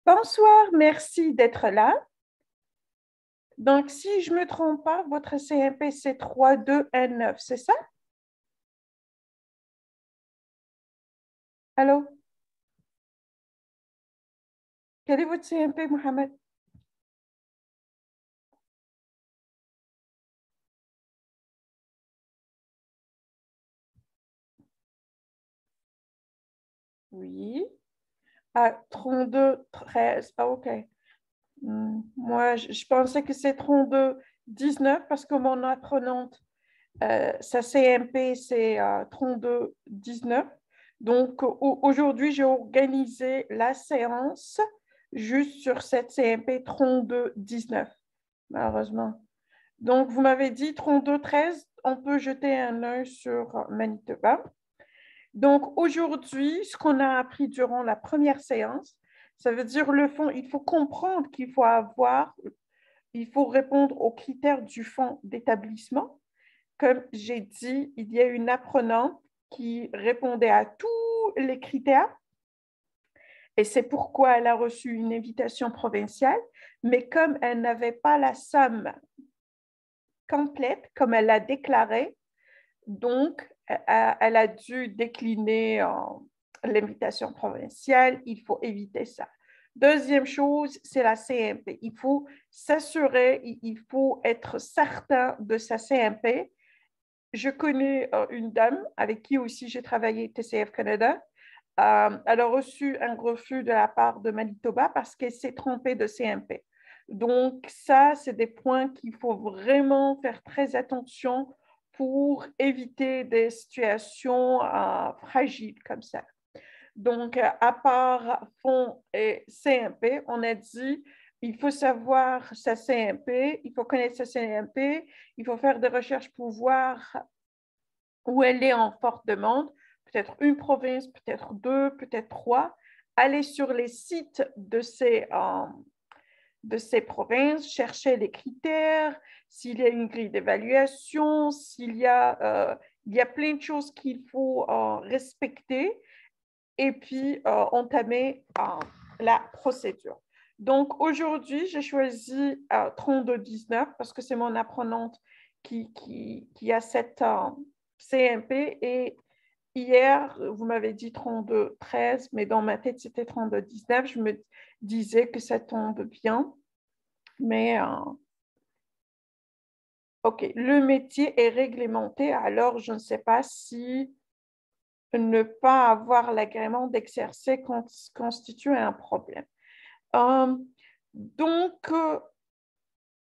Bonsoir, merci d'être là. Donc, si je ne me trompe pas, votre CMP, c'est 3219, c'est ça? Allô? Quel est votre CMP, Mohamed? Oui. Ah, 3213. Ah, OK. Moi, je pensais que c'est 3219 parce que mon apprenante, sa CMP, c'est 3219. Donc, aujourd'hui, j'ai organisé la séance juste sur cette CMP 3219, malheureusement. Donc, vous m'avez dit 3213, on peut jeter un œil sur Manitoba. Donc, aujourd'hui, ce qu'on a appris durant la première séance, ça veut dire le fond, il faut comprendre il faut répondre aux critères du fonds d'établissement. Comme j'ai dit, il y a une apprenante qui répondait à tous les critères et c'est pourquoi elle a reçu une invitation provinciale, mais comme elle n'avait pas la somme complète, comme elle l'a déclaré, donc elle a dû décliner l'invitation provinciale. Il faut éviter ça. Deuxième chose, c'est la CMP. Il faut s'assurer, il faut être certain de sa CMP. Je connais une dame avec qui aussi j'ai travaillé TCF Canada. Elle a reçu un refus de la part de Manitoba parce qu'elle s'est trompée de CMP. Donc, ça, c'est des points qu'il faut vraiment faire très attention pour éviter des situations fragiles comme ça. Donc, à part fonds et CMP, on a dit il faut savoir sa CMP, il faut connaître sa CMP, il faut faire des recherches pour voir où elle est en forte demande, peut-être une province, peut-être deux, peut-être trois. Aller sur les sites de ces provinces, chercher les critères, s'il y a une grille d'évaluation, il y a plein de choses qu'il faut respecter et puis entamer la procédure. Donc aujourd'hui, j'ai choisi 3219 parce que c'est mon apprenante qui a cette CMP et hier, vous m'avez dit 3213, mais dans ma tête, c'était 3219. Je me disais que ça tombe bien, mais OK, le métier est réglementé, alors je ne sais pas si ne pas avoir l'agrément d'exercer constitue un problème. Euh, donc,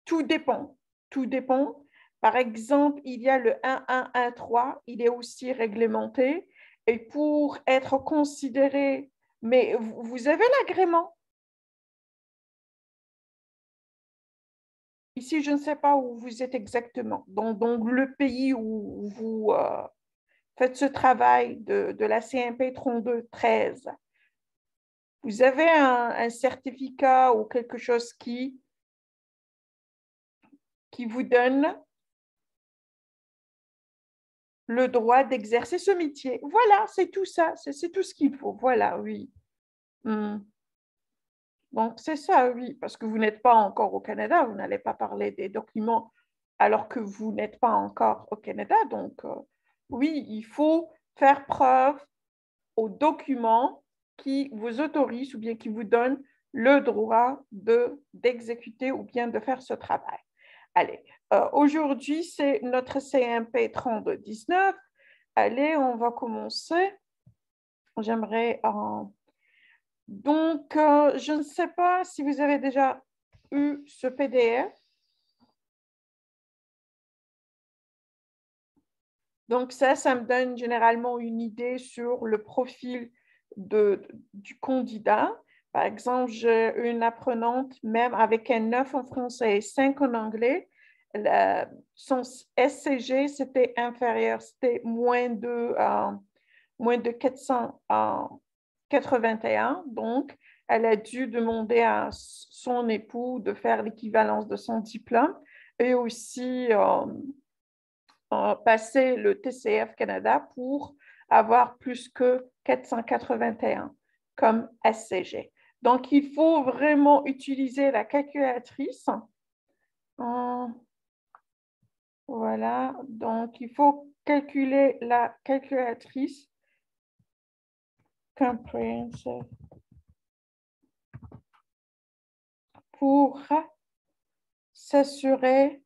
tout dépend. Tout dépend. Par exemple, il y a le 1113, il est aussi réglementé. Et pour être considéré, mais vous avez l'agrément. Ici, je ne sais pas où vous êtes exactement. Donc le pays où vous faites ce travail de la CMP 3213. Vous avez un certificat ou quelque chose qui vous donne le droit d'exercer ce métier. Voilà, c'est tout ça, c'est tout ce qu'il faut. Voilà, oui. Donc, c'est ça, oui, parce que vous n'êtes pas encore au Canada, vous n'allez pas parler des documents alors que vous n'êtes pas encore au Canada. Donc, oui, il faut faire preuve aux documents qui vous autorisent ou bien qui vous donnent le droit d'exécuter ou bien de faire ce travail. Allez, aujourd'hui, c'est notre CMP 3219. Allez, on va commencer. J'aimerais... Donc, je ne sais pas si vous avez déjà eu ce PDF. Donc, ça me donne généralement une idée sur le profil du candidat. Par exemple, j'ai une apprenante, même avec un 9 en français et 5 en anglais, son SCG, c'était inférieur, c'était moins de 481. Donc, elle a dû demander à son époux de faire l'équivalence de son diplôme et aussi passer le TCF Canada pour avoir plus que 481 comme SCG. Donc, il faut vraiment utiliser la calculatrice. Voilà, donc il faut calculer la calculatrice comprehensive pour s'assurer,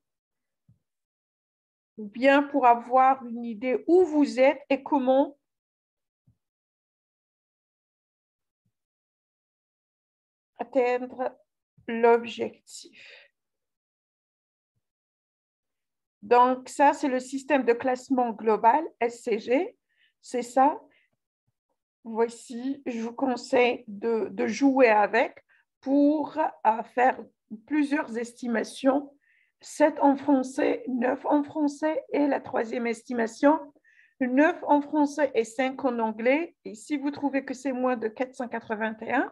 ou bien pour avoir une idée où vous êtes et comment atteindre l'objectif. Donc, ça, c'est le système de classement global, SCG. C'est ça. Voici, je vous conseille de jouer avec pour faire plusieurs estimations. 7 en français, 9 en français et la troisième estimation, 9 en français et 5 en anglais. Et si vous trouvez que c'est moins de 481,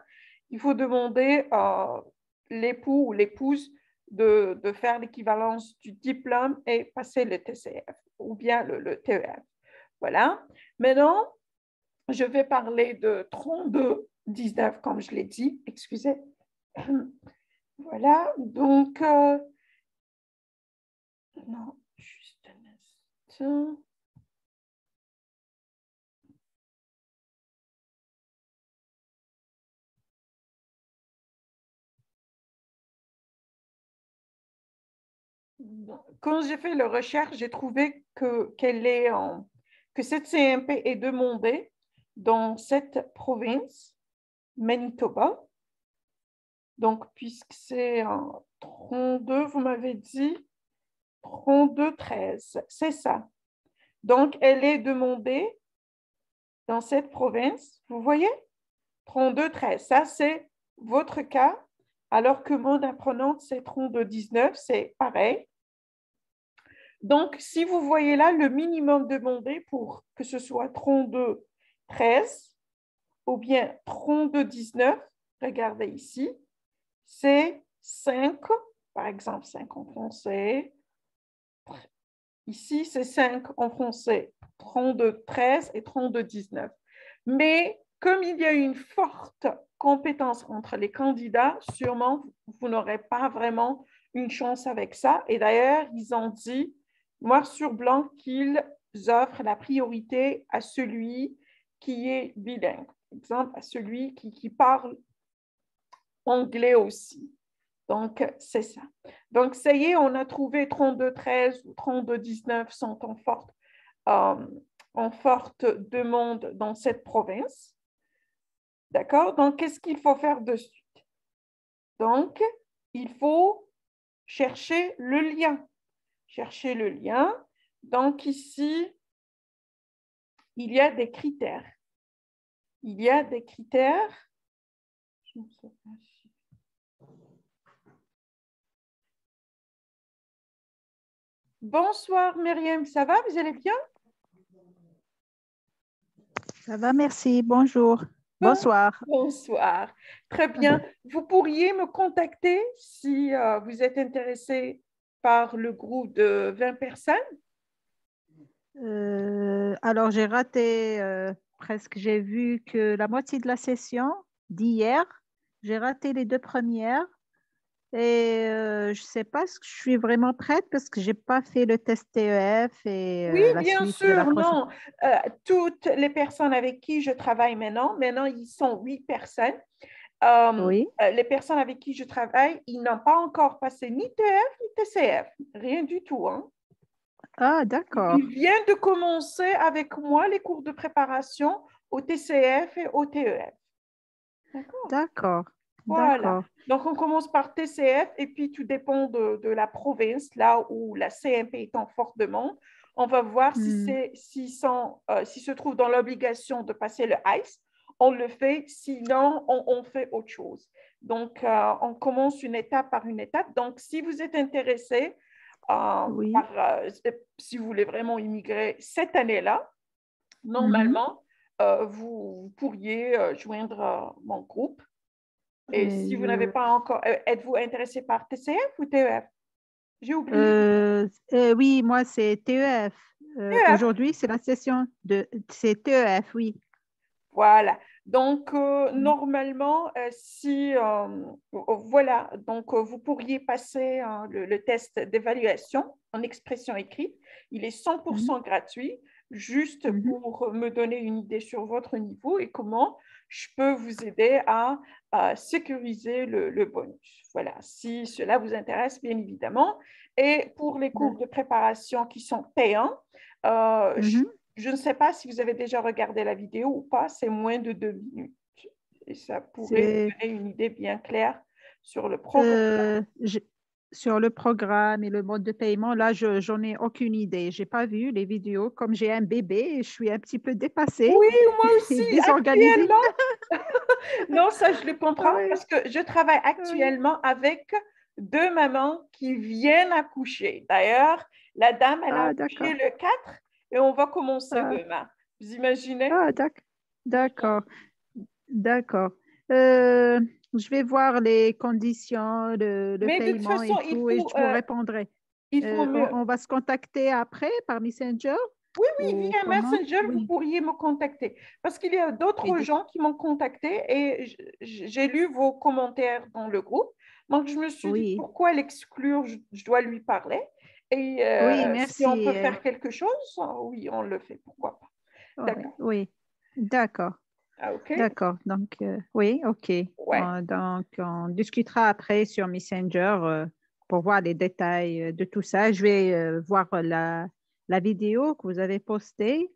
il faut demander à l'époux ou l'épouse de faire l'équivalence du diplôme et passer le TCF ou bien le TEF. Voilà. Maintenant, je vais parler de 32-19, comme je l'ai dit. Excusez. Voilà. Donc, non, juste un instant. Quand j'ai fait la recherche, j'ai trouvé que cette CMP est demandée dans cette province, Manitoba. Donc, puisque c'est 32, vous m'avez dit 32-13, c'est ça. Donc, elle est demandée dans cette province, vous voyez, 32-13, ça c'est votre cas, alors que mon apprenante, c'est 32-19, c'est pareil. Donc, si vous voyez là, le minimum demandé pour que ce soit 32-13 ou bien 32-19, regardez ici, c'est 5, par exemple 5 en français. Ici, c'est 5 en français, 32-13 et 32-19. Mais comme il y a une forte compétence entre les candidats, sûrement, vous n'aurez pas vraiment une chance avec ça. Et d'ailleurs, ils ont dit, noir sur blanc, qu'ils offrent la priorité à celui qui est bilingue. Par exemple, à celui qui parle anglais aussi. Donc, c'est ça. Donc, ça y est, on a trouvé 32-13 ou 32-19 sont en forte demande dans cette province. D'accord? Donc, qu'est-ce qu'il faut faire de suite? Donc, il faut chercher le lien. Chercher le lien. Donc, ici, il y a des critères. Il y a des critères. Je ne sais pas si... Bonsoir, Myriam. Ça va? Vous allez bien? Ça va, merci. Bonjour. Bonsoir. Bonsoir. Très bien. Vous pourriez me contacter si vous êtes intéressé par le groupe de 20 personnes? Alors, j'ai raté presque, j'ai vu que la moitié de la session d'hier. J'ai raté les 2 premières et je ne sais pas si je suis vraiment prête parce que je n'ai pas fait le test TEF et Oui, la bien suite de la sûr, prochaine. non. Toutes les personnes avec qui je travaille maintenant, ils sont 8 personnes. Oui. Les personnes avec qui je travaille, ils n'ont pas encore passé ni TF ni TCF, rien du tout. Hein. Ah, d'accord. Ils viennent de commencer avec moi les cours de préparation au TCF et au TEF. D'accord. D'accord. Voilà. D'accord. Donc, on commence par TCF et puis tout dépend de la province, là où la CMP est en forte demande. On va voir s'ils se trouvent dans l'obligation de passer le ICE. On le fait, sinon, on fait autre chose. Donc, on commence une étape par une étape. Donc, si vous êtes intéressé, Oui. si vous voulez vraiment immigrer cette année-là, Mhm. normalement, vous pourriez joindre mon groupe. Et si vous n'avez Je- pas encore, êtes-vous intéressé par TCF ou TEF? J'ai oublié. oui, moi, c'est TEF. TEF, Aujourd'hui, c'est la session de... C'est TEF, oui. Voilà. Donc, normalement, si, voilà, donc vous pourriez passer le test d'évaluation en expression écrite. Il est 100% Mhm, gratuit, juste mhm. pour me donner une idée sur votre niveau et comment je peux vous aider à sécuriser le bonus. Voilà, si cela vous intéresse, bien évidemment. Et pour les cours de préparation qui sont payants, Mhm. je ne sais pas si vous avez déjà regardé la vidéo ou pas, c'est moins de 2 minutes. Et ça pourrait vous C'est donner une idée bien claire sur le programme. euh, je- sur le programme et le mode de paiement, là, j'en ai aucune idée. J'ai pas vu les vidéos. Comme j'ai un bébé, et je suis un petit peu dépassée Oui, moi aussi, et désorganisée. actuellement. Non, ça, je le comprends Oui, parce que je travaille oui. actuellement avec 2 mamans qui viennent accoucher. D'ailleurs, la dame, elle a Ah, accouché d'accord. le 4 et on va commencer Ah, demain. Vous imaginez? ah, d'accord. D'accord. Euh, je vais voir les conditions, le Mais de toute paiement et façon, tout, et je vous répondrai. il faut mieux. On va se contacter après par Messenger Oui, oui, ou via comment? Messenger, vous Oui. pourriez me contacter. Parce qu'il y a Et d'autres de- gens qui m'ont contacté et j'ai lu vos commentaires dans le groupe. Donc, je me suis dit, oui, pourquoi l'exclure? Je dois lui parler. Et oui, si on merci. peut faire quelque chose, oui, on le fait. Pourquoi pas? Ouais, D'accord. oui, d'accord, Ah, OK? d'accord. Donc, oui, ok. Ouais. Donc, on discutera après sur Messenger pour voir les détails de tout ça. Je vais voir la vidéo que vous avez postée.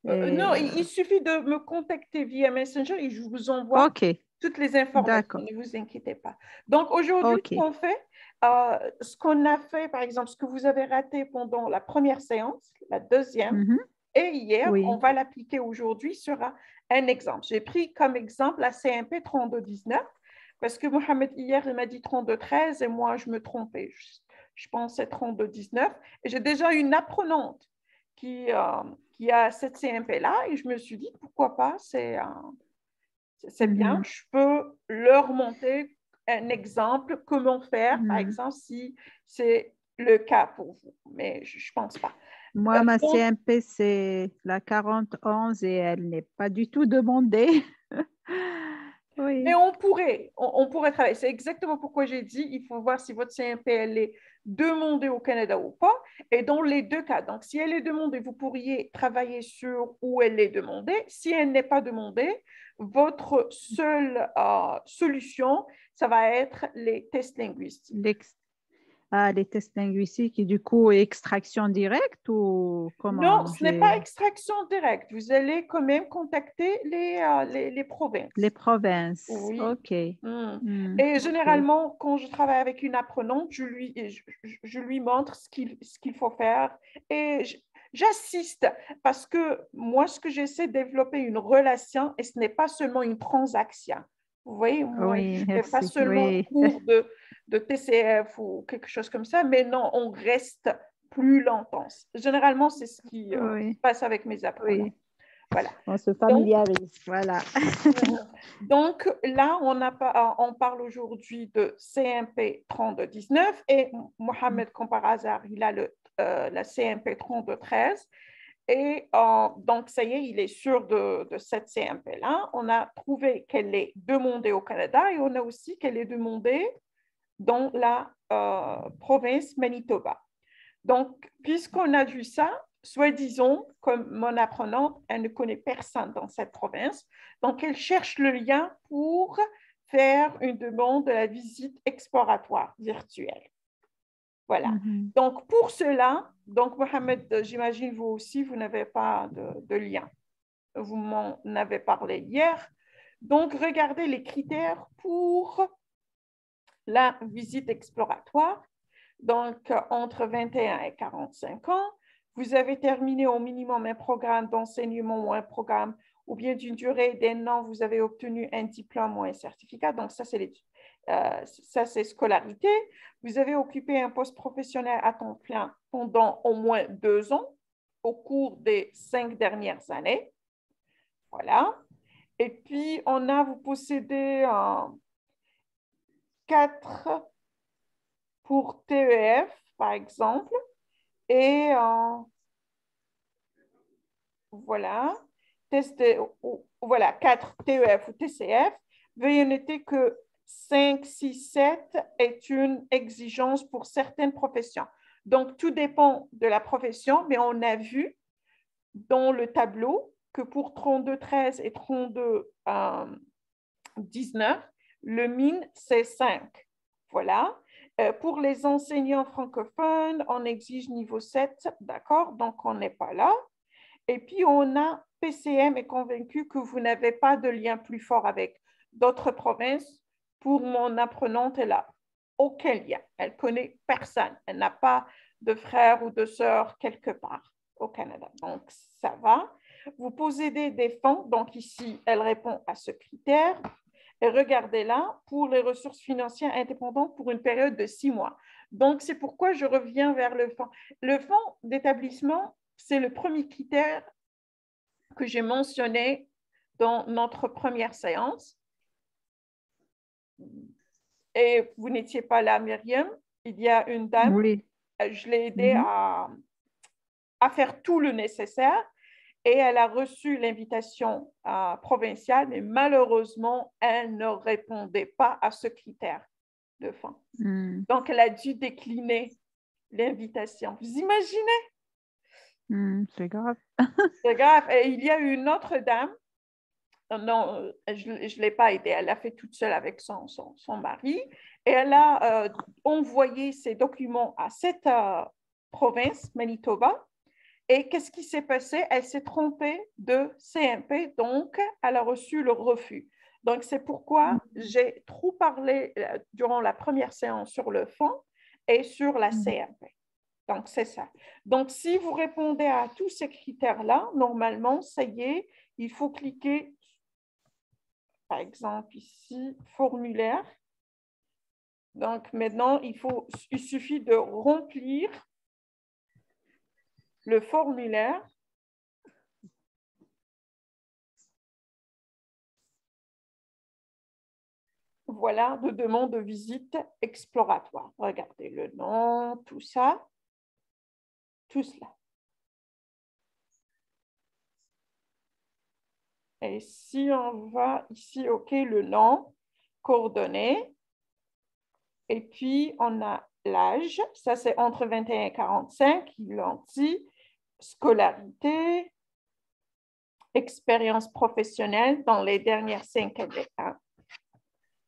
Non, Et, il suffit de me contacter via Messenger et je vous envoie ok, toutes les informations. d'accord. Ne vous inquiétez pas. Donc aujourd'hui, Ok. ce qu'on a fait, par exemple, ce que vous avez raté pendant la première séance, la deuxième Mhm. et hier, on Oui. va l'appliquer aujourd'hui sur un exemple. J'ai pris comme exemple la CMP 3219 parce que Mohamed hier, il m'a dit 3213 et moi, je me trompais. Je pensais 3219 et j'ai déjà une apprenante qui, euh, qui a cette CMP-là et je me suis dit, pourquoi pas, c'est bien, Mhm. je peux leur montrer un exemple, comment faire, par Mhm. exemple, si c'est le cas pour vous, mais je ne pense pas. Moi, ma Donc, CMP, c'est la 4011 et elle n'est pas du tout demandée. mais Oui. on pourrait travailler. C'est exactement pourquoi j'ai dit, il faut voir si votre CMP, elle est demandée au Canada ou pas. Et dans les deux cas, donc si elle est demandée, vous pourriez travailler sur où elle est demandée. Si elle n'est pas demandée, votre seule solution, ça va être les tests linguistiques. L'ex- les tests linguistiques et du coup, extraction directe ou Non, comment ce n'est pas j'ai extraction directe. Vous allez quand même contacter les les provinces. provinces. Oui. OK. Hmm. Hmm. Et OK. généralement, quand je travaille avec une apprenante, je lui montre ce qu'il faut faire et j'assiste parce que moi, ce que j'essaie de développer une relation et ce n'est pas seulement une transaction. Vous voyez, moi, je Oui, ne fais pas merci. seulement Oui. cours de TCF ou quelque chose comme ça, mais non, on reste plus longtemps. Généralement, c'est ce qui se Oui. passe avec mes apprenants. Oui. Voilà. On se Donc, familiarise. Voilà. donc là, on parle aujourd'hui de CMP 3219 et Mohamed, comme par hasard, il a la CMP 3213. Et donc, ça y est, il est sûr de cette CMP-là. On a trouvé qu'elle est demandée au Canada et on a aussi qu'elle est demandée dans la province Manitoba. Donc, puisqu'on a vu ça, soi-disant, comme mon apprenante, elle ne connaît personne dans cette province, donc elle cherche le lien pour faire une demande de la visite exploratoire virtuelle. Voilà. Mhm. Donc, pour cela, donc Mohamed, j'imagine vous aussi, vous n'avez pas de lien. Vous m'en avez parlé hier. Donc, regardez les critères pour la visite exploratoire. Donc, entre 21 et 45 ans, vous avez terminé au minimum un programme d'enseignement ou un programme, ou bien d'une durée d'un an, vous avez obtenu un diplôme ou un certificat. Donc, ça, c'est scolarité. Vous avez occupé un poste professionnel à temps plein pendant au moins 2 ans au cours des 5 dernières années. Voilà. Et puis, vous possédez 4 pour TEF, par exemple. Et voilà. voilà, 4 TEF ou TCF, veuillez noter que 5, 6, 7 est une exigence pour certaines professions. Donc, tout dépend de la profession, mais on a vu dans le tableau que pour 32-13 et 32-19, le min, c'est 5. Voilà. Pour les enseignants francophones, on exige niveau 7, d'accord? Donc, on n'est pas là. Et puis, on a PCM est convaincu que vous n'avez pas de lien plus fort avec d'autres provinces. Pour mon apprenante, elle n'a aucun lien. Elle connaît personne. Elle n'a pas de frère ou de sœur quelque part au Canada. Donc, ça va. Vous possédez des fonds. Donc, ici, elle répond à ce critère. Et regardez là, pour les ressources financières indépendantes pour une période de 6 mois. Donc, c'est pourquoi je reviens vers le fonds. Le fonds d'établissement, c'est le premier critère que j'ai mentionné dans notre première séance. Et vous n'étiez pas là, Myriam. Il y a une dame, Oui. je l'ai aidée à faire tout le nécessaire et elle a reçu l'invitation provinciale, mais malheureusement, elle ne répondait pas à ce critère de fonds. Donc, elle a dû décliner l'invitation. Vous imaginez? C'est grave. C'est grave. Et il y a une autre dame, non, je ne l'ai pas aidée, elle l'a fait toute seule avec son mari, et elle a envoyé ses documents à cette province, Manitoba, et qu'est-ce qui s'est passé? Elle s'est trompée de CMP, donc elle a reçu le refus. Donc, c'est pourquoi j'ai trop parlé durant la première séance sur le fond et sur la CMP. Donc, c'est ça. Donc, si vous répondez à tous ces critères-là, normalement, ça y est, il faut cliquer, par exemple, ici, formulaire. Donc, maintenant, il suffit de remplir le formulaire. Voilà, de demande de visite exploratoire. Regardez le nom, tout ça, tout cela. Et si on va ici, OK, le nom, coordonnées, et puis on a l'âge, ça c'est entre 21 et 45, ils l'ont dit, scolarité, expérience professionnelle dans les dernières 5 années.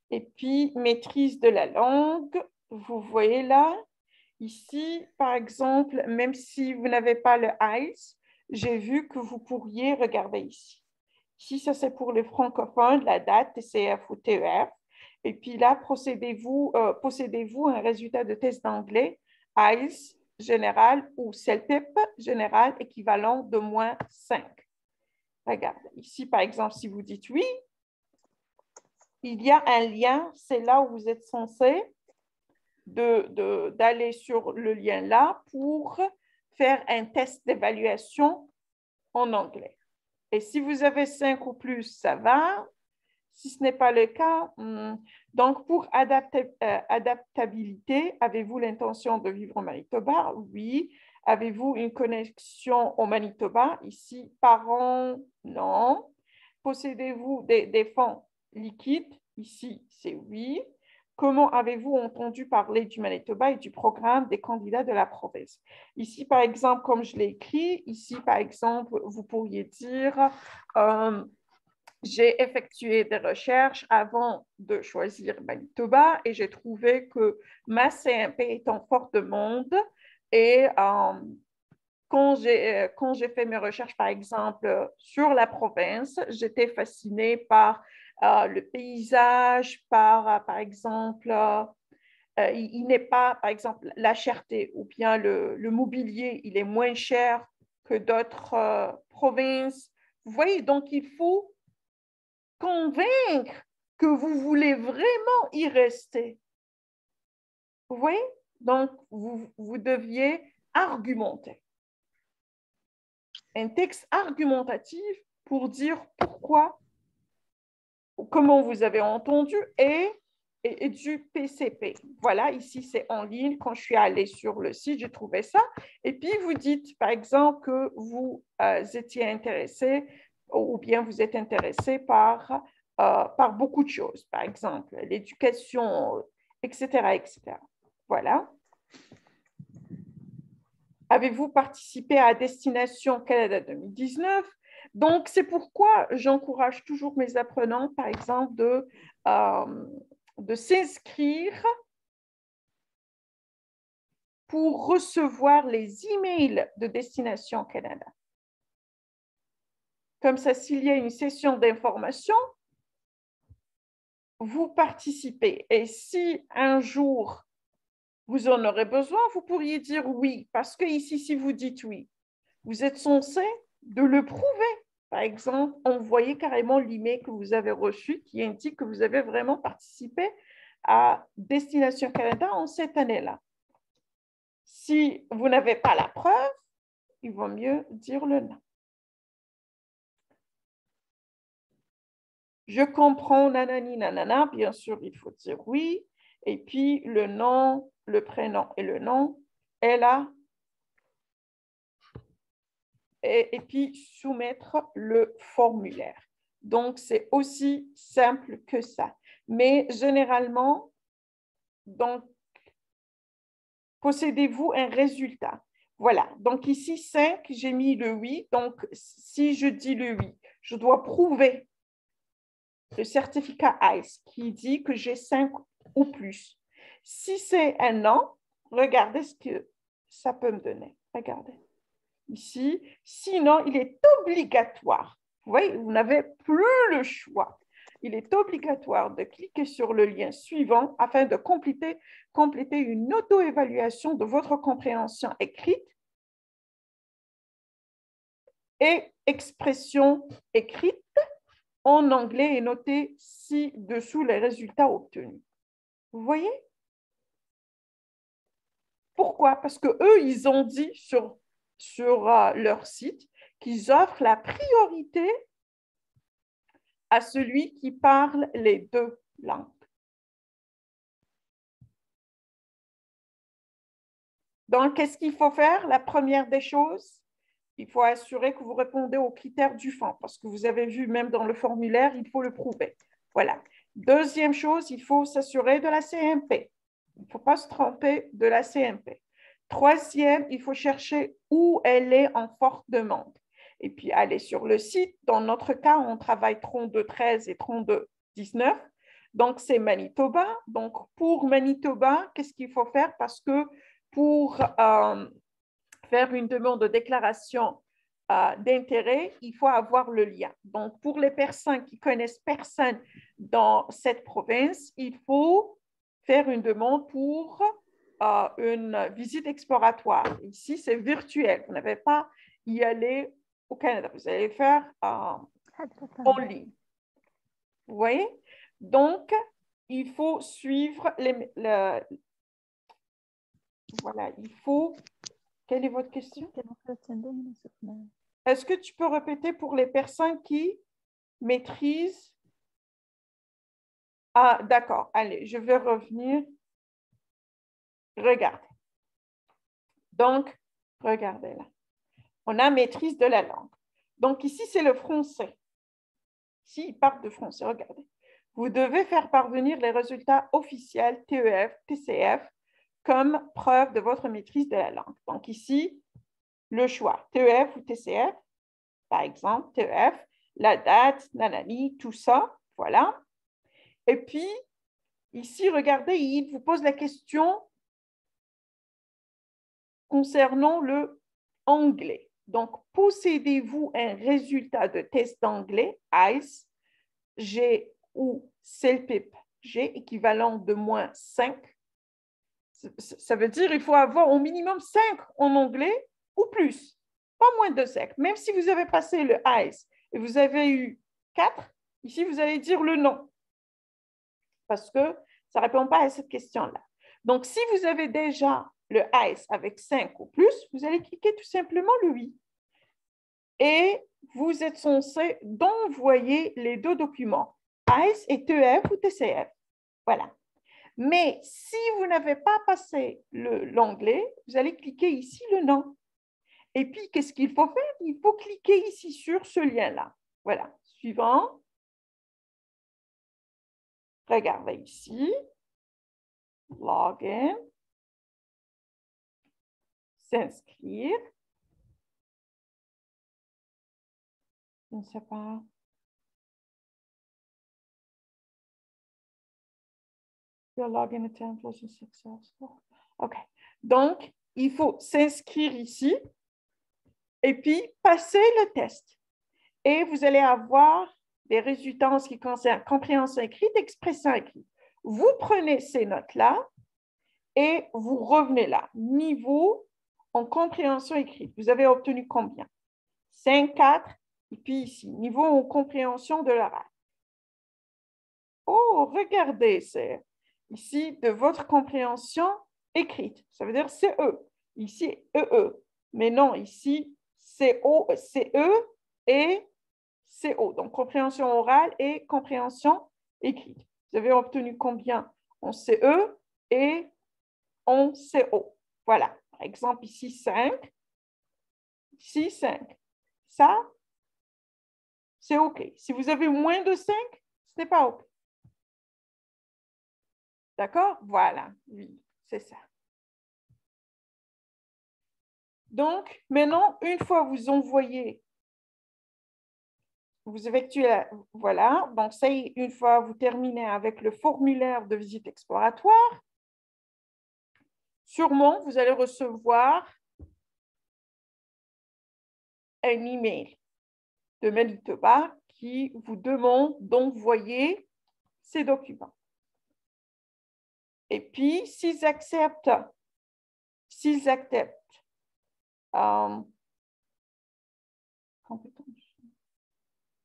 Et puis, maîtrise de la langue, vous voyez là, ici, par exemple, même si vous n'avez pas le IELTS, j'ai vu que vous pourriez regarder ici. Ici, ça c'est pour les francophones, la date, TCF ou TEF. Et puis là, possédez-vous un résultat de test d'anglais, IELTS général ou CELTEP général équivalent de moins 5. Regarde, ici, par exemple, si vous dites oui, il y a un lien, c'est là où vous êtes censé d'aller sur le lien là pour faire un test d'évaluation en anglais. Et si vous avez 5 ou plus, ça va. Si ce n'est pas le cas, donc pour adaptabilité, avez-vous l'intention de vivre au Manitoba? Oui. Avez-vous une connexion au Manitoba? Ici, parents, non. Possédez-vous des fonds liquides? Ici, c'est oui. Comment avez-vous entendu parler du Manitoba et du programme des candidats de la province? Ici, par exemple, comme je l'ai écrit, ici, par exemple, vous pourriez dire j'ai effectué des recherches avant de choisir Manitoba et j'ai trouvé que ma CMP est en forte demande et quand j'ai fait mes recherches, par exemple, sur la province, j'étais fascinée par le paysage, par exemple, il n'est pas, par exemple, la cherté ou bien le mobilier, il est moins cher que d'autres provinces. Vous voyez, donc il faut convaincre que vous voulez vraiment y rester. Vous voyez? Donc, vous deviez argumenter. Un texte argumentatif pour dire pourquoi, comment vous avez entendu et du PCP. Voilà, ici, c'est en ligne. Quand je suis allée sur le site, j'ai trouvé ça. Et puis, vous dites, par exemple, que vous étiez intéressé ou bien vous êtes intéressé par beaucoup de choses, par exemple l'éducation, etc., etc. Voilà. Avez-vous participé à Destination Canada 2019? Donc, c'est pourquoi j'encourage toujours mes apprenants, par exemple, de s'inscrire pour recevoir les emails de Destination Canada. Comme ça, s'il y a une session d'information, vous participez. Et si un jour vous en aurez besoin, vous pourriez dire oui, parce que ici, si vous dites oui, vous êtes censé de le prouver. Par exemple, envoyez carrément l'email que vous avez reçu qui indique que vous avez vraiment participé à Destination Canada en cette année-là. Si vous n'avez pas la preuve, il vaut mieux dire le non. Je comprends, nanani, nanana, bien sûr, il faut dire oui. Et puis le nom, le prénom et le nom est là. Et puis soumettre le formulaire. Donc, c'est aussi simple que ça. Mais généralement, donc, possédez-vous un résultat? Voilà. Donc, ici, 5, j'ai mis le oui. Donc, si je dis le oui, je dois prouver le certificat ICE qui dit que j'ai 5 ou plus. Si c'est un non, regardez ce que ça peut me donner. Regardez. Ici, sinon, il est obligatoire. Vous voyez, vous n'avez plus le choix. Il est obligatoire de cliquer sur le lien suivant afin de compléter une auto-évaluation de votre compréhension écrite et expression écrite en anglais et noter ci-dessous les résultats obtenus. Vous voyez? Pourquoi? Parce qu'eux, ils ont dit sur leur site qu'ils offrent la priorité à celui qui parle les 2 langues. Donc, qu'est-ce qu'il faut faire? La première des choses, il faut assurer que vous répondez aux critères du fond, parce que vous avez vu, même dans le formulaire, il faut le prouver. Voilà. Deuxième chose, il faut s'assurer de la CMP. Il ne faut pas se tromper de la CMP. Troisième, il faut chercher où elle est en forte demande. Et puis, aller sur le site. Dans notre cas, on travaille 32-13 et 32-19. Donc, c'est Manitoba. Donc, pour Manitoba, qu'est-ce qu'il faut faire? Parce que pour faire une demande de déclaration d'intérêt, il faut avoir le lien. Donc, pour les personnes qui connaissent personne dans cette province, il faut faire une demande pour une visite exploratoire. Ici, c'est virtuel. Vous n'avez pas à y aller au Canada. Vous allez faire en ligne. Vous voyez? Donc, il faut suivre voilà, il faut... Quelle est votre question? Est-ce que tu peux répéter pour les personnes qui maîtrisent? Ah, d'accord. Allez, je vais revenir. Regardez. Donc, regardez là. On a maîtrise de la langue. Donc, ici, c'est le français. Ici, il parle de français. Regardez. Vous devez faire parvenir les résultats officiels TEF, TCF comme preuve de votre maîtrise de la langue. Donc, ici, le choix, TEF ou TCF, par exemple, TEF, la date, nanani, tout ça, voilà. Et puis, ici, regardez, il vous pose la question concernant le anglais. Donc, possédez-vous un résultat de test d'anglais, ICE, G ou CELPIP, G équivalent de moins 5. Ça veut dire qu'il faut avoir au minimum 5 en anglais ou plus, pas moins de 5. Même si vous avez passé le ICE et vous avez eu 4, ici, vous allez dire le non, parce que ça ne répond pas à cette question-là. Donc, si vous avez déjà le ICE avec 5 ou plus, vous allez cliquer tout simplement le oui. Et vous êtes censé d'envoyer les 2 documents, ICE et TEF ou TCF. Voilà. Mais si vous n'avez pas passé l'onglet, vous allez cliquer ici le non. Et puis, qu'est-ce qu'il faut faire? Il faut cliquer ici sur ce lien-là. Voilà. Suivant. Regardez ici. Login. S'inscrire. Je ne sais pas. Your login attempt wasn't successful. OK. Donc, il faut s'inscrire ici et puis passer le test. Et vous allez avoir des résultats en ce qui concerne compréhension écrite, expression écrite. Vous prenez ces notes-là et vous revenez là. Niveau en compréhension écrite. Vous avez obtenu combien? 5, 4. Et puis ici, niveau en compréhension de l'oral. Oh, regardez, c'est ici de votre compréhension écrite. Ça veut dire CE. Ici, EE. Mais non, ici, CO, CE et CO. Donc, compréhension orale et compréhension écrite. Vous avez obtenu combien en CE et en CO? Voilà. Par exemple, ici, 5. Ici, 5. Ça, c'est OK. Si vous avez moins de 5, ce n'est pas OK. D'accord? Voilà. Oui, c'est ça. Donc, maintenant, une fois vous envoyez, vous effectuez, voilà. Donc, ça y est, une fois vous terminez avec le formulaire de visite exploratoire, sûrement, vous allez recevoir un email de Manitoba qui vous demande d'envoyer ces documents. Et puis, s'ils acceptent,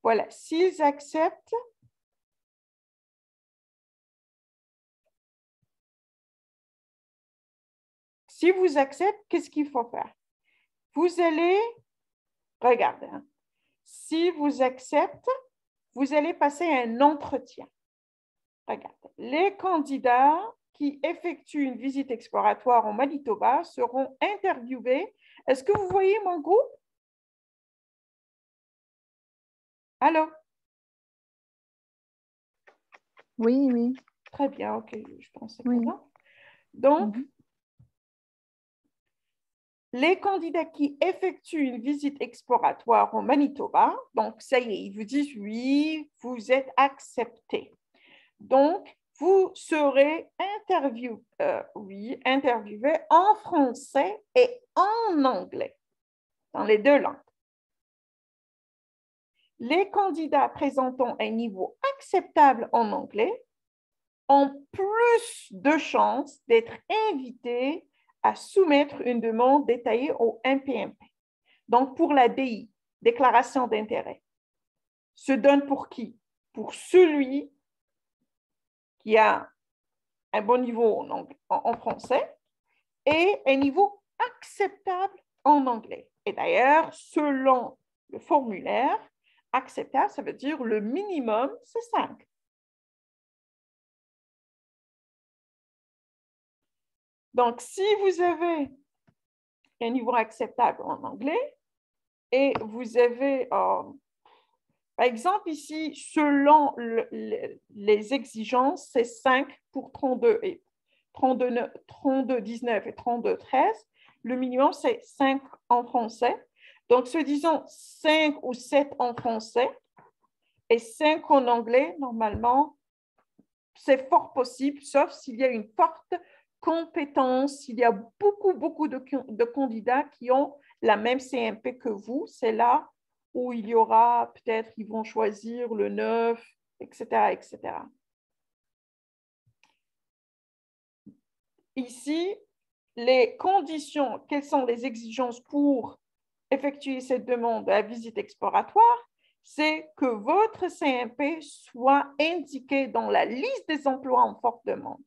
voilà, s'ils acceptent, si vous acceptez, qu'est-ce qu'il faut faire? Vous allez, regardez, hein, si vous acceptez, vous allez passer un entretien. Regardez, les candidats qui effectuent une visite exploratoire en Manitoba seront interviewés. Est-ce que vous voyez mon groupe? Allô? Oui, oui. Très bien, OK, je pensais que Oui. non. Donc, les candidats qui effectuent une visite exploratoire au Manitoba, donc ça y est, ils vous disent oui, vous êtes accepté. Donc, vous serez interviewé en français et en anglais, dans les deux langues. Les candidats présentant un niveau acceptable en anglais ont plus de chances d'être invités à soumettre une demande détaillée au MPMP. Donc, pour la DI, déclaration d'intérêt, se donne pour qui? Pour celui qui a un bon niveau en français et un niveau acceptable en anglais. Et d'ailleurs, selon le formulaire, acceptable, ça veut dire le minimum, c'est 5. Donc, si vous avez un niveau acceptable en anglais et vous avez, par exemple, ici, selon les exigences, c'est 5 pour 32, 19 et 32, 13. Le minimum, c'est 5 en français. Donc, se disons 5 ou 7 en français et 5 en anglais, normalement, c'est fort possible, sauf s'il y a une forte compétence. Il y a beaucoup de candidats qui ont la même CMP que vous. C'est là où il y aura, peut-être, ils vont choisir le 9, etc., etc. Ici, les conditions, quelles sont les exigences pour effectuer cette demande à visite exploratoire, c'est que votre CMP soit indiqué dans la liste des emplois en forte demande.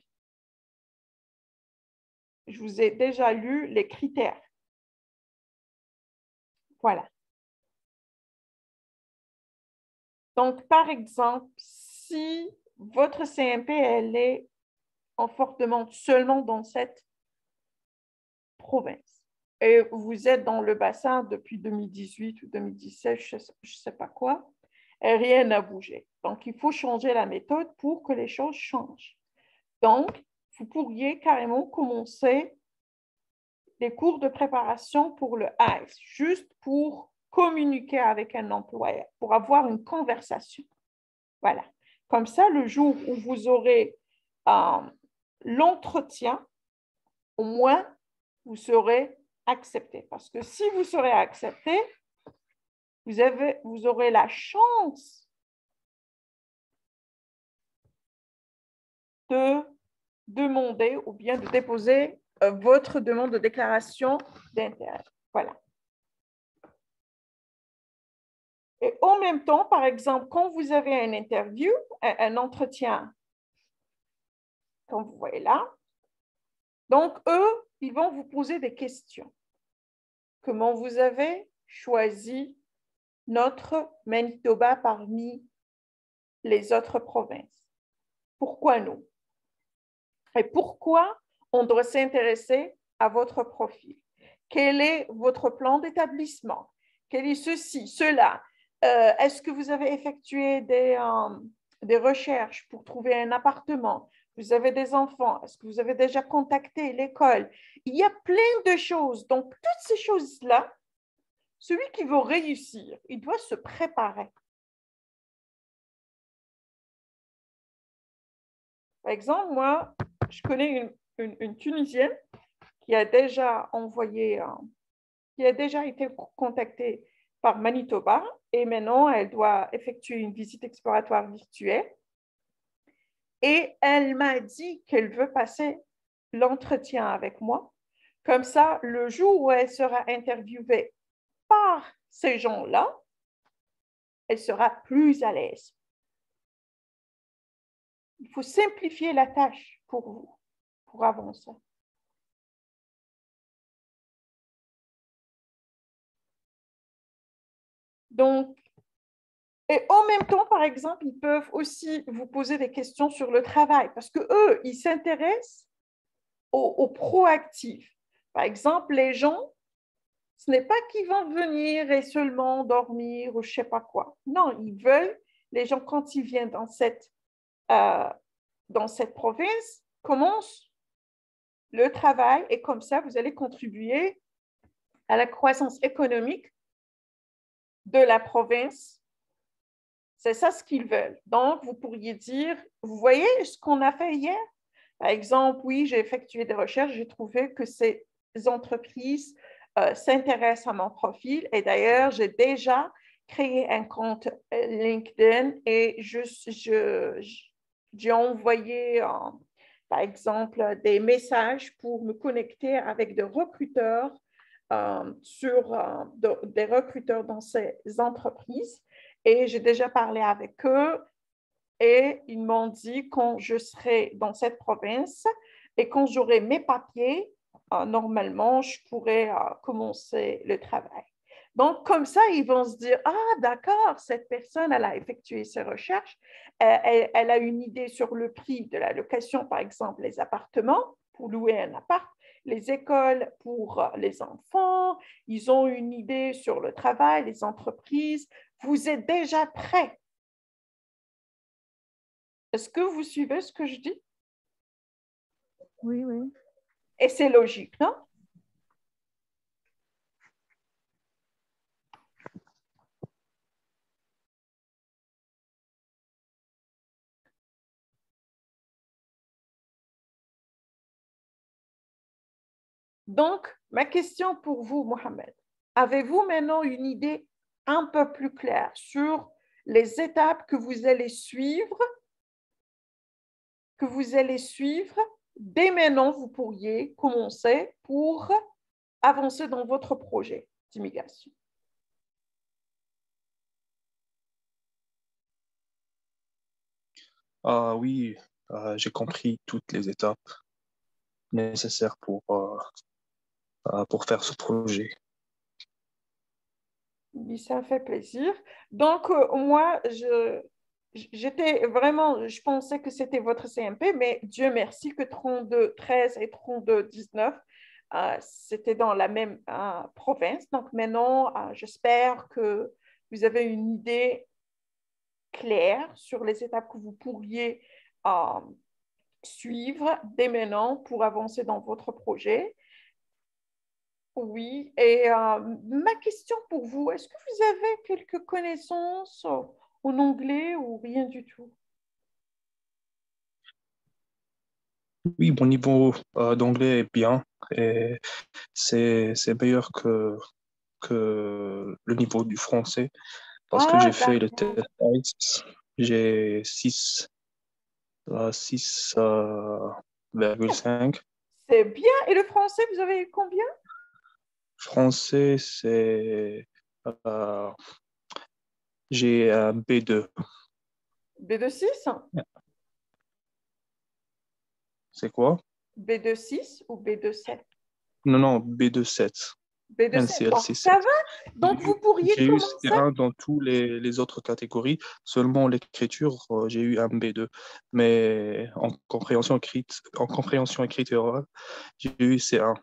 Je vous ai déjà lu les critères. Voilà. Donc, par exemple, si votre CMP, elle est en forte demande seulement dans cette province et vous êtes dans le bassin depuis 2018 ou 2017, je ne sais pas quoi, et rien n'a bougé. Donc, il faut changer la méthode pour que les choses changent. Donc, vous pourriez carrément commencer les cours de préparation pour le ICE, juste pour communiquer avec un employeur, pour avoir une conversation. Voilà. Comme ça, le jour où vous aurez l'entretien, au moins, vous serez accepté. Parce que si vous serez accepté, vous aurez la chance de demander ou bien de déposer votre demande de déclaration d'intérêt. Voilà. Et en même temps, par exemple, quand vous avez une interview, un entretien, comme vous voyez là, donc eux, ils vont vous poser des questions. Comment vous avez choisi notre Manitoba parmi les autres provinces? Pourquoi nous? Et pourquoi on doit s'intéresser à votre profil? Quel est votre plan d'établissement? Quel est ceci, cela? Est-ce que vous avez effectué des recherches pour trouver un appartement? Vous avez des enfants? Est-ce que vous avez déjà contacté l'école? Il y a plein de choses. Donc, toutes ces choses-là, celui qui veut réussir, il doit se préparer. Par exemple, moi, je connais une Tunisienne qui a déjà qui a déjà été contactée par Manitoba et maintenant elle doit effectuer une visite exploratoire virtuelle. Et elle m'a dit qu'elle veut passer l'entretien avec moi. Comme ça, le jour où elle sera interviewée par ces gens-là, elle sera plus à l'aise. Il faut simplifier la tâche pour vous, pour avancer. Donc, et en même temps, par exemple, ils peuvent aussi vous poser des questions sur le travail parce qu'eux, ils s'intéressent aux proactifs. Par exemple, les gens, ce n'est pas qu'ils vont venir et seulement dormir ou je ne sais pas quoi. Non, ils veulent, les gens, quand ils viennent dans cette province, commencent le travail et comme ça, vous allez contribuer à la croissance économique de la province. C'est ça ce qu'ils veulent. Donc, vous pourriez dire, vous voyez ce qu'on a fait hier? Par exemple, oui, j'ai effectué des recherches, j'ai trouvé que ces entreprises s'intéressent à mon profil et d'ailleurs, j'ai déjà créé un compte LinkedIn et j'ai envoyé, par exemple, des messages pour me connecter avec des recruteurs des recruteurs dans ces entreprises. Et j'ai déjà parlé avec eux et ils m'ont dit quand je serai dans cette province et quand j'aurai mes papiers, normalement, je pourrai commencer le travail. Donc, comme ça, ils vont se dire, ah, d'accord, cette personne, elle a effectué ses recherches, elle a une idée sur le prix de la location, par exemple, les appartements, pour louer un appart, les écoles pour les enfants, ils ont une idée sur le travail, les entreprises. Vous êtes déjà prêts. Est-ce que vous suivez ce que je dis? Oui, oui. Et c'est logique, non? Donc, ma question pour vous, Mohamed, avez-vous maintenant une idée un peu plus claire sur les étapes que vous allez suivre, dès maintenant, vous pourriez commencer pour avancer dans votre projet d'immigration? Ah oui, j'ai compris toutes les étapes nécessaires pour faire ce projet. Oui, ça me fait plaisir. Donc, moi, j'étais vraiment, je pensais que c'était votre CMP, mais Dieu merci que 32-13 et 32-19, c'était dans la même province. Donc, maintenant, j'espère que vous avez une idée clair sur les étapes que vous pourriez euh, suivre dès maintenant pour avancer dans votre projet. Oui, et ma question pour vous, est-ce que vous avez quelques connaissances en anglais ou rien du tout? Oui, mon niveau d'anglais est bien et c'est meilleur que le niveau du français parce que Ah, j'ai fait le d'accord. test IELTS. J'ai 6,5. C'est bien. Et le français, vous avez eu combien? Français, euh, j'ai un B2. B2-6? C'est quoi? B2-6 ou B2-7? Non, non, B2-7. B2-7. Donc, NCLC ça 7. va. J'ai Donc, eu, vous pourriez j'ai eu commencer. C1 dans tous les autres catégories. Seulement l'écriture, j'ai eu un B2. Mais en compréhension écrite et orale, j'ai eu C1.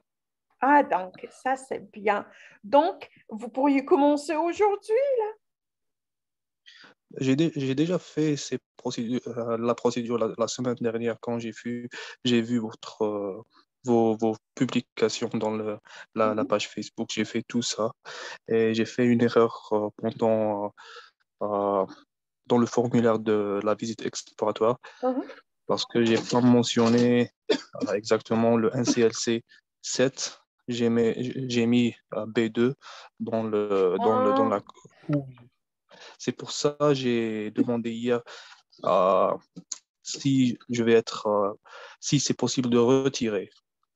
Ah, donc, ça, c'est bien. Donc, vous pourriez commencer aujourd'hui. J'ai déjà fait la procédure la semaine dernière quand j'ai vu vos publications dans la Mhm, page Facebook. J'ai fait tout ça et j'ai fait une erreur euh, dans le formulaire de la visite exploratoire mhm. parce que j'ai pas mentionné exactement le NCLC 7. J'ai mis B2 dans Ah, la. C'est pour ça que j'ai demandé hier euh, si je vais être, si c'est possible de retirer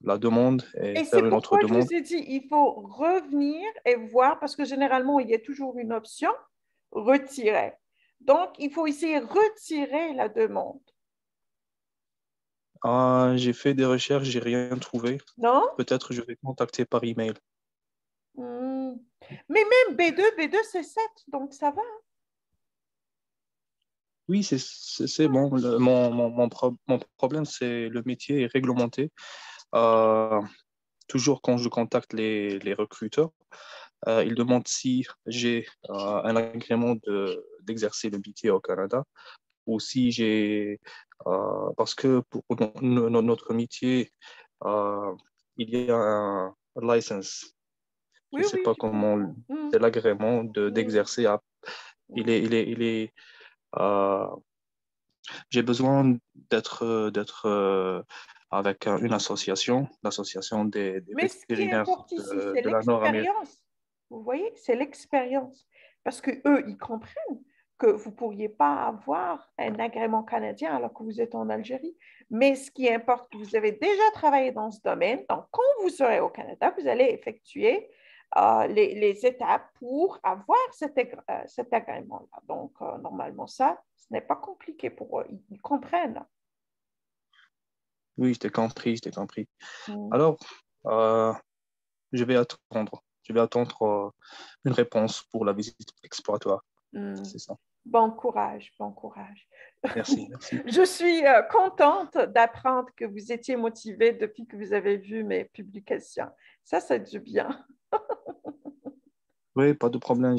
la demande et et c'est faire une autre pourquoi je demande. vous ai dit, il faut revenir et voir, parce que généralement, il y a toujours une option, retirer. Donc, il faut essayer de retirer la demande. J'ai fait des recherches, j'ai rien trouvé. Non? Peut-être je vais contacter par email. Hmm. Mais même B2, c'est 7, donc ça va. Oui, c'est bon. Mon problème, c'est le métier est réglementé. Euh, Toujours quand je contacte les recruteurs, ils demandent si j'ai un agrément d'exercer le métier au Canada ou si parce que pour notre métier, euh, il y a un license. Je Oui, ne sais oui, pas je comment, comprends. Hmm, c'est l'agrément hmm, d'exercer. hmm. Il est, euh, j'ai besoin d'être avec une association, l'association des Mais ce qui vétérinaires importe ici, c'est de la Nord-Amérique. l'expérience. Vous voyez, c'est l'expérience. Parce que eux, ils comprennent que vous ne pourriez pas avoir un agrément canadien alors que vous êtes en Algérie. Mais ce qui importe, que vous avez déjà travaillé dans ce domaine. Donc, quand vous serez au Canada, vous allez effectuer les étapes pour avoir cet agrément-là. Donc, normalement, ça, ce n'est pas compliqué pour eux. Ils comprennent. Oui, je t'ai compris, je t'ai compris. Mm. Alors, euh, je vais attendre. Je vais attendre une réponse pour la visite exploratoire. Mm. C'est ça. Bon courage, bon courage. Merci, merci. Je suis contente d'apprendre que vous étiez motivé depuis que vous avez vu mes publications. Ça, c'est du bien. Oui, pas de problème.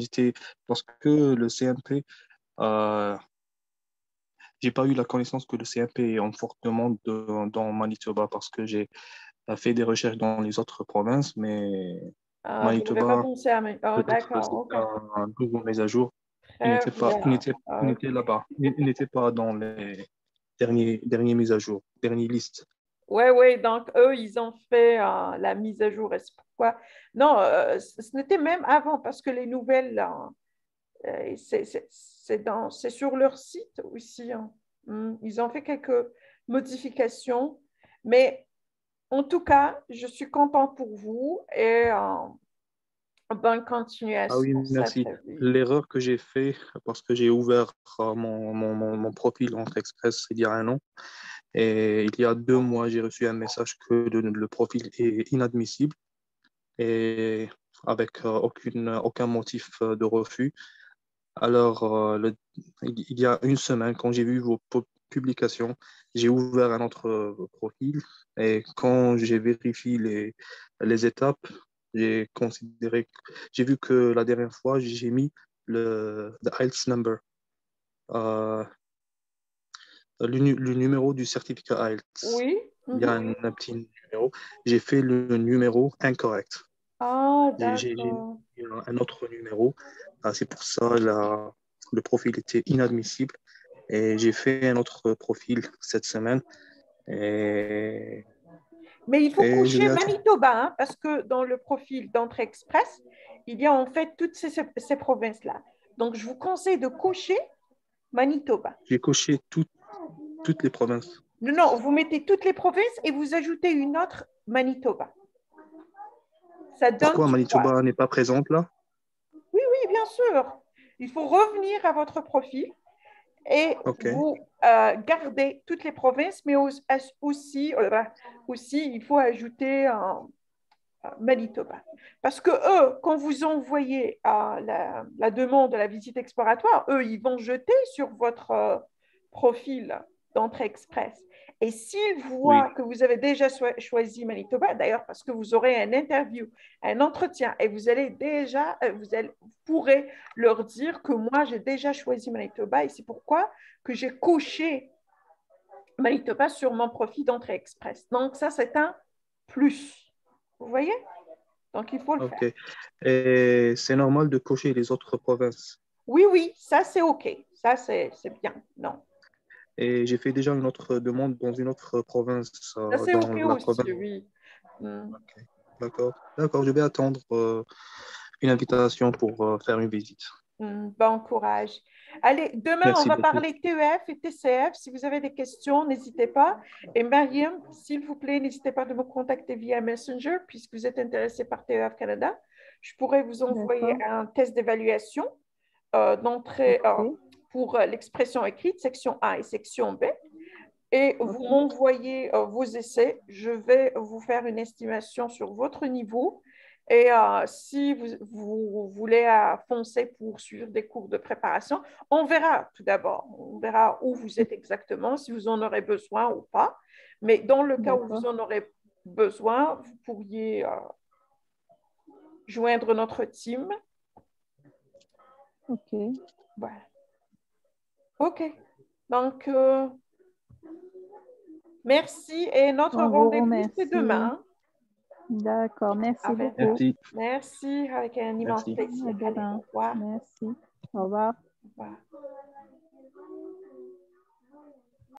Parce que le CMP, euh, j'ai pas eu la connaissance que le CMP est en forte demande dans Manitoba parce que j'ai fait des recherches dans les autres provinces, mais Ah, vous n'avez pas Manitoba, pensé à mes... Oh, peut-être d'accord, c'est ok. un nouveau mise à jour. Très bien. Il Ok. n'était là-bas. Il n'était pas dans les derniers mises à jour, dernières listes. Oui, oui, donc eux, ils ont fait la mise à jour. Et c'est pourquoi? Non, ce n'était même avant parce que les nouvelles, c'est sur leur site aussi, hein. Ils ont fait quelques modifications, mais en tout cas, je suis contente pour vous et bonne Ah oui, continuation. Ça merci. très bien. L'erreur que j'ai fait, parce que j'ai ouvert mon profil entre Express il y a un an, et il y a 2 mois, j'ai reçu un message que le profil est inadmissible et avec aucun motif de refus. Alors, il y a une semaine, quand j'ai vu vos publications, j'ai ouvert un autre profil et quand j'ai vérifié les étapes, j'ai vu que la dernière fois, j'ai mis le IELTS number. euh, le numéro du certificat IELTS. Oui. Il y a un petit numéro. J'ai fait le numéro incorrect. Ah, J'ai d'accord. un autre numéro. C'est pour ça le profil était inadmissible. Et j'ai fait un autre profil cette semaine. Et, Mais il faut et je coucher vais attendre. Manitoba, hein, parce que dans le profil d'entrée express, il y a en fait toutes ces provinces-là. Donc, je vous conseille de cocher Manitoba. J'ai coché toutes les provinces. Non, non, vous mettez toutes les provinces et vous ajoutez une autre Manitoba. Ça donne Pourquoi trois. Manitoba n'est pas présente là? Oui, oui, bien sûr. Il faut revenir à votre profil et OK. vous gardez toutes les provinces, mais aussi, aussi il faut ajouter Manitoba. Parce que eux, quand vous envoyez la demande de la visite exploratoire, eux, ils vont jeter sur votre profil d'entrée express. Et s'ils Oui, voient que vous avez déjà choisi Manitoba, d'ailleurs parce que vous aurez un interview, un entretien, et vous pourrez leur dire que moi, j'ai déjà choisi Manitoba et c'est pourquoi que j'ai coché Manitoba sur mon profil d'entrée express. Donc ça, c'est un plus. Vous voyez? Donc, il faut le faire. OK. Et c'est normal de cocher les autres provinces. Oui, oui, ça, c'est OK. Ça, c'est bien. Non. Et j'ai fait déjà une autre demande dans une autre province, Ça, c'est dans OK la aussi, province. oui. Mm. OK. D'accord. D'accord, je vais attendre une invitation pour faire une visite. Bon courage. Allez, demain, on Merci va beaucoup. parler TEF et TCF. Si vous avez des questions, n'hésitez pas. Et Mariam, s'il vous plaît, n'hésitez pas de me contacter via Messenger puisque vous êtes intéressé par TEF Canada. Je pourrais vous envoyer D'accord. un test d'évaluation d'entrée OK. pour l'expression écrite, section A et section B. Et vous OK. m'envoyez vos essais. Je vais vous faire une estimation sur votre niveau. Et si vous voulez foncer pour suivre des cours de préparation, on verra tout d'abord. On verra où vous êtes exactement, si vous en aurez besoin ou pas. Mais dans le cas où vous D'accord. en aurez besoin, vous pourriez joindre notre team. OK. Voilà. OK. Donc, merci. Et notre On vous rendez-vous, c'est remercie. demain. D'accord. Merci Avec beaucoup. Merci. Merci, avec un immense Merci. À plaisir. Allez, au demain. revoir. Merci. Au revoir. Au revoir.